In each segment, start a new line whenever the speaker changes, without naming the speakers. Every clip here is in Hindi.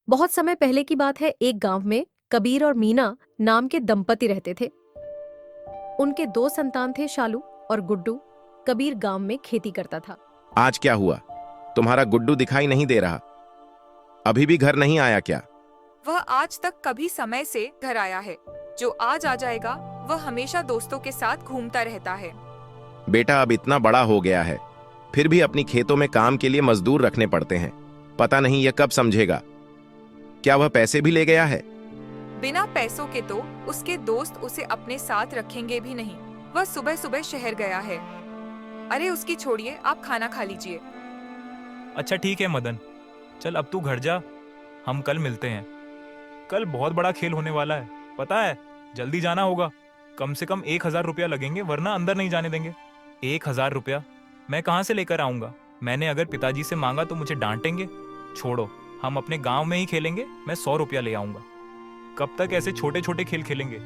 बहुत समय पहले की बात है। एक गांव में कबीर और मीना नाम के दंपति रहते थे। उनके दो संतान थे, शालू और गुड्डू। कबीर गांव में खेती करता था।
आज क्या हुआ? तुम्हारा गुड्डू दिखाई नहीं दे रहा। अभी भी घर नहीं आया क्या?
वह आज तक कभी समय से घर आया है। जो आज आ जाएगा वह हमेशा दोस्तों के साथ घूमता रहता है।
बेटा अब इतना बड़ा हो गया है, फिर भी अपनी खेतों में काम के लिए मजदूर रखने पड़ते हैं। पता नहीं यह कब समझेगा। क्या वह पैसे भी ले गया है?
बिना पैसों के तो उसके दोस्त उसे अपने साथ रखेंगे भी नहीं। वह सुबह सुबह शहर गया है। अरे उसकी छोड़िए, आप खाना खा लीजिए।
अच्छा ठीक है मदन, चल अब तू घर जा, हम कल मिलते हैं। कल बहुत बड़ा खेल होने वाला है, पता है? जल्दी जाना होगा। कम से कम 1,000 रुपया लगेंगे, वरना अंदर नहीं जाने देंगे। 1,000 रुपया मैं कहाँ से लेकर आऊंगा? मैंने अगर पिताजी से मांगा तो मुझे डांटेंगे। छोड़ो, हम अपने गांव में ही खेलेंगे। मैं 100 रुपया ले आऊंगा। कब तक ऐसे छोटे छोटे खेल खेलेंगे?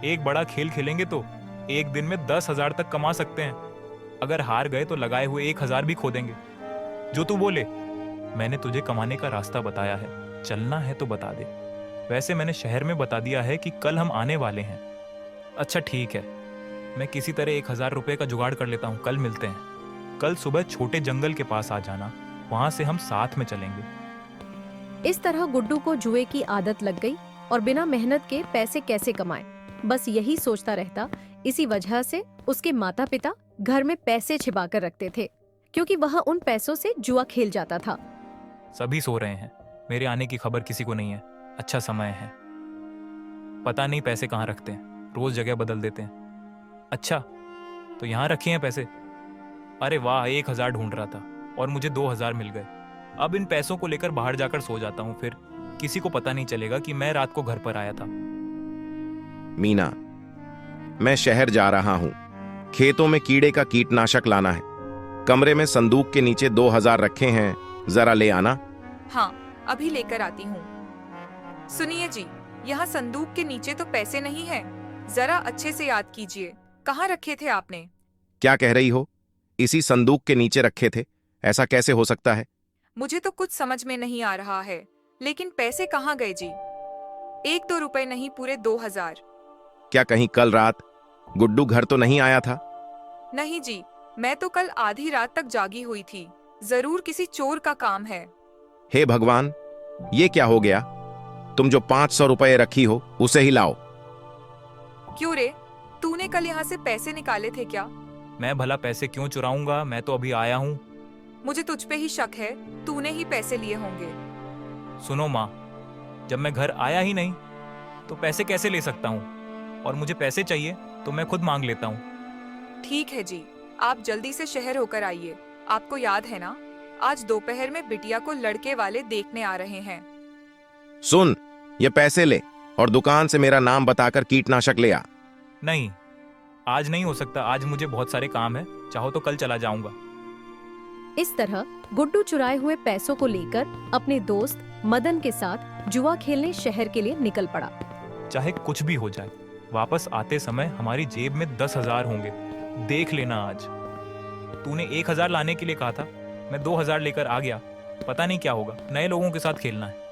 एक बड़ा खेल खेलेंगे तो एक दिन में 10,000 तक कमा सकते हैं। अगर हार गए तो लगाए हुए 1,000 भी खो देंगे। जो तू बोले। मैंने तुझे कमाने का रास्ता बताया है, चलना है तो बता दे। वैसे मैंने शहर में बता दिया है कि कल हम आने वाले हैं। अच्छा ठीक है, मैं किसी तरह 1,000 रुपये का जुगाड़ कर लेता हूँ। कल मिलते हैं। कल सुबह छोटे जंगल के पास आ जाना, वहां से हम साथ में चलेंगे।
इस तरह गुड्डू को जुए की आदत लग गई और बिना मेहनत के पैसे कैसे कमाए, बस यही सोचता रहता। इसी वजह से उसके माता पिता घर में पैसे छिपा कर रखते थे, क्योंकि वह उन पैसों से जुआ खेल जाता था।
सभी सो रहे हैं, मेरे आने की खबर किसी को नहीं है। अच्छा समय है। पता नहीं पैसे कहाँ रखते हैं, रोज जगह बदल देते हैं। अच्छा, तो यहाँ रखे हैं पैसे। अरे वाह, 1,000 ढूंढ रहा था और मुझे 2,000 मिल गए। अब इन पैसों को लेकर बाहर जाकर सो जाता हूँ, फिर किसी को पता नहीं चलेगा कि मैं रात को घर पर आया था।
मीना, मैं शहर जा रहा हूं। खेतों में कीड़े का कीटनाशक लाना है। कमरे में संदूक के नीचे 2,000 रखे हैं, जरा ले आना।
हाँ, अभी लेकर आती हूँ। सुनिए जी, यहाँ संदूक के नीचे तो पैसे नहीं है। जरा अच्छे से याद कीजिए, कहाँ रखे थे आपने?
क्या कह रही हो? इसी संदूक के नीचे रखे थे? ऐसा कैसे हो सकता है?
मुझे तो कुछ समझ में नहीं आ रहा है, लेकिन पैसे कहाँ गए जी? 1-2 रुपए नहीं, पूरे 2,000।
क्या कहीं कल रात गुड्डू घर तो नहीं आया था?
नहीं जी, मैं तो कल आधी रात तक जागी हुई थी। जरूर किसी चोर का काम है।
हे भगवान, ये क्या हो गया? तुम जो 500 रुपये रखी हो उसे ही लाओ।
क्यों रे, तूने कल यहाँ से पैसे निकाले थे क्या?
मैं भला पैसे क्यों चुराऊंगा? मैं तो अभी आया हूँ।
मुझे तुझ पे ही शक है, तूने ही पैसे लिए होंगे।
सुनो माँ, जब मैं घर आया ही नहीं तो पैसे कैसे ले सकता हूँ? और मुझे पैसे चाहिए तो मैं खुद मांग लेता हूँ।
ठीक है जी, आप जल्दी से शहर होकर आइए। आपको याद है ना, आज दोपहर में बिटिया को लड़के वाले देखने आ रहे हैं।
सुन, ये पैसे ले और दुकान से मेरा नाम बताकर कीटनाशक ले आ।
नहीं, आज नहीं हो सकता। आज मुझे बहुत सारे काम है। चाहो तो कल चला जाऊंगा।
इस तरह गुड्डू चुराए हुए पैसों को लेकर अपने दोस्त मदन के साथ जुआ खेलने शहर के लिए निकल पड़ा।
चाहे कुछ भी हो जाए, वापस आते समय हमारी जेब में 10,000 होंगे। देख लेना आज। तूने 1,000 लाने के लिए कहा था, मैं 2,000 लेकर आ गया। पता नहीं क्या होगा, नए लोगों के साथ खेलना है।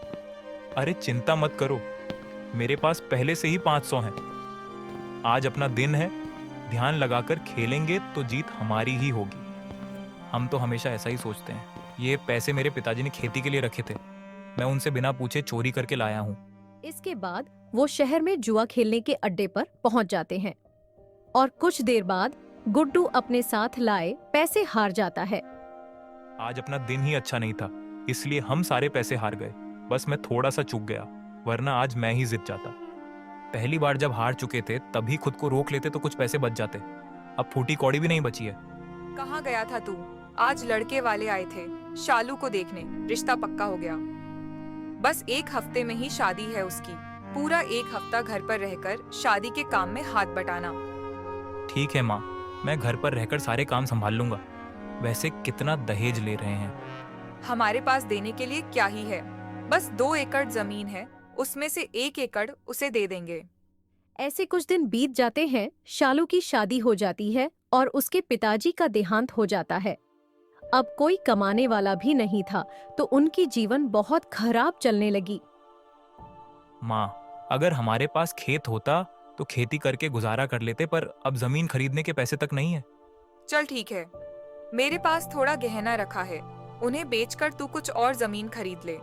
अरे चिंता मत करो, मेरे पास पहले से ही 500 हैं। आज अपना दिन है, ध्यान लगाकर खेलेंगे तो जीत हमारी ही होगी। हम तो हमेशा ऐसा ही सोचते हैं। ये पैसे मेरे पिताजी ने खेती के लिए रखे थे, मैं उनसे बिना पूछे चोरी करके लाया हूँ।
इसके बाद वो शहर में जुआ खेलने के अड्डे पर पहुंच जाते हैं और कुछ देर बाद गुड्डू अपने साथ लाए पैसे हार जाता है।
आज अपना दिन ही अच्छा नहीं था, इसलिए हम सारे पैसे हार गए। बस मैं थोड़ा सा चूक गया, वरना आज मैं ही जीत जाता। पहली बार जब हार चुके थे तभी खुद को रोक लेते तो कुछ पैसे बच जाते। अब फूटी कौड़ी भी नहीं बची है।
कहाँ गया था तू? आज लड़के वाले आए थे शालू को देखने, रिश्ता पक्का हो गया। बस 1 हफ्ते में ही शादी है उसकी। पूरा 1 हफ्ता घर पर रहकर शादी के काम में हाथ बटाना।
ठीक है माँ, मैं घर पर रहकर सारे काम संभाल लूंगा। वैसे कितना दहेज ले रहे हैं?
हमारे पास देने के लिए क्या ही है, बस 2 एकड़ जमीन है, उसमें से 1 एकड़ उसे दे देंगे।
ऐसे कुछ दिन बीत जाते हैं। शालू की शादी हो जाती है और उसके पिताजी का देहांत हो जाता है। अब कोई कमाने वाला भी नहीं था, तो उनकी जीवन बहुत खराब चलने लगी।
माँ, अगर हमारे पास खेत होता तो खेती करके गुजारा कर लेते, पर अब जमीन खरीदने के पैसे तक नहीं है।
चल ठीक है, मेरे पास थोड़ा गहना रखा है, उन्हें बेचकर तू कुछ और जमीन खरीद ले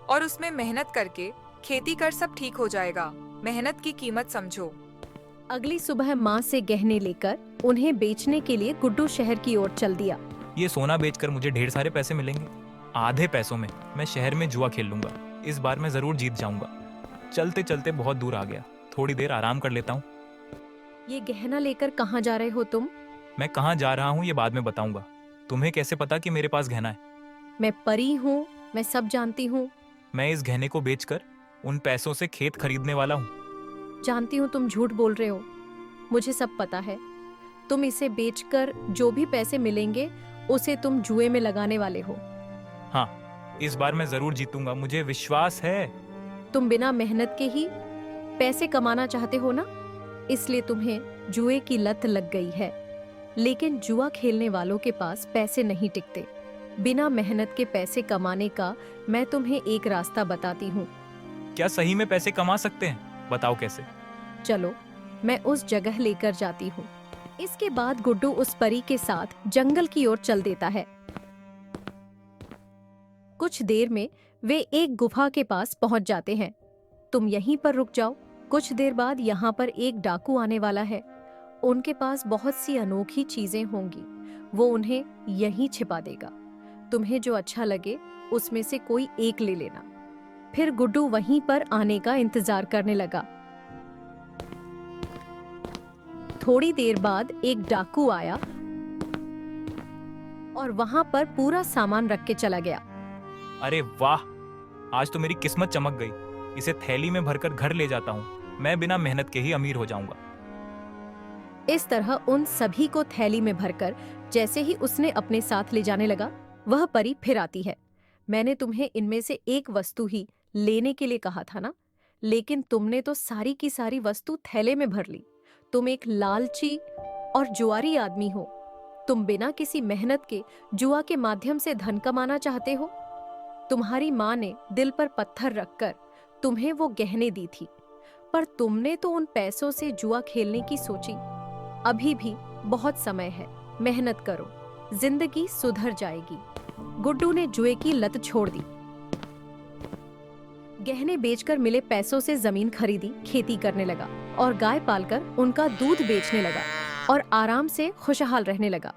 और उसमें मेहनत करके खेती कर, सब ठीक हो जाएगा। मेहनत की कीमत समझो।
अगली सुबह माँ से गहने लेकर उन्हें बेचने के लिए गुड्डू शहर की ओर चल दिया।
ये सोना बेचकर मुझे ढेर सारे पैसे मिलेंगे। आधे पैसों में मैं शहर में जुआ खेल लूंगा। इस बार मैं जरूर जीत जाऊंगा। चलते चलते बहुत दूर आ गया, थोड़ी देर आराम कर लेता हूँ।
ये गहना लेकर कहाँ जा रहे हो तुम?
मैं कहाँ जा रहा हूँ ये बाद में बताऊंगा। तुम्हें कैसे पता कि मेरे पास गहना है?
मैं परी हूँ, मैं सब जानती हूँ।
मैं इस गहने को बेचकर उन पैसों से खेत खरीदने वाला हूँ।
जानती हूँ तुम झूठ बोल रहे हो, मुझे सब पता है। तुम इसे बेचकर जो भी पैसे मिलेंगे उसे तुम जुए में लगाने वाले हो।
हाँ, इस बार मैं जरूर जीतूंगा, मुझे विश्वास है।
तुम बिना मेहनत के ही पैसे कमाना चाहते हो ना, इसलिए तुम्हें जुए की लत लग गई है। लेकिन जुआ खेलने वालों के पास पैसे नहीं टिकते। बिना मेहनत के पैसे कमाने का मैं तुम्हें एक रास्ता बताती हूँ।
क्या सही में पैसे कमा सकते हैं? बताओ कैसे।
चलो, मैं उस जगह लेकर जाती हूँ। इसके बाद गुड्डू उस परी के साथ जंगल की ओर चल देता है। कुछ देर में वे एक गुफा के पास पहुंच जाते हैं। तुम यहीं पर रुक जाओ, कुछ देर बाद यहाँ पर एक डाकू आने वाला है। उनके पास बहुत सी अनोखी चीजें होंगी, वो उन्हें यहीं छिपा देगा। तुम्हें जो अच्छा लगे उसमें से कोई एक ले लेना। फिर गुड्डू वहीं पर आने का इंतजार करने लगा। थोड़ी देर बाद एक डाकू आया और वहां पर पूरा सामान रख के चला गया।
अरे वाह, आज तो मेरी किस्मत चमक गई। इसे थैली में भरकर घर ले जाता हूँ। मैं बिना मेहनत के ही अमीर हो जाऊंगा।
इस तरह उन सभी को थैली में भरकर जैसे ही उसने अपने साथ ले जाने लगा, वह परी फिर आती है। मैंने तुम्हें इनमें से एक वस्तु ही लेने के लिए कहा था ना, लेकिन तुमने तो सारी की सारी वस्तु थैले में भर ली। तुम एक लालची और जुआरी आदमी हो। तुम बिना किसी मेहनत के जुआ के माध्यम से धन कमाना चाहते हो। तुम्हारी माँ ने दिल पर पत्थर रखकर तुम्हें वो गहने दी थी, पर तुमने तो उन पैसों से जुआ खेलने की सोची। अभी भी बहुत समय है, मेहनत करो, जिंदगी सुधर जाएगी। गुड्डू ने जुए की लत छोड़ दी। गहने बेचकर मिले पैसों से जमीन खरीदी, खेती करने लगा और गाय पालकर उनका दूध बेचने लगा और आराम से खुशहाल रहने लगा।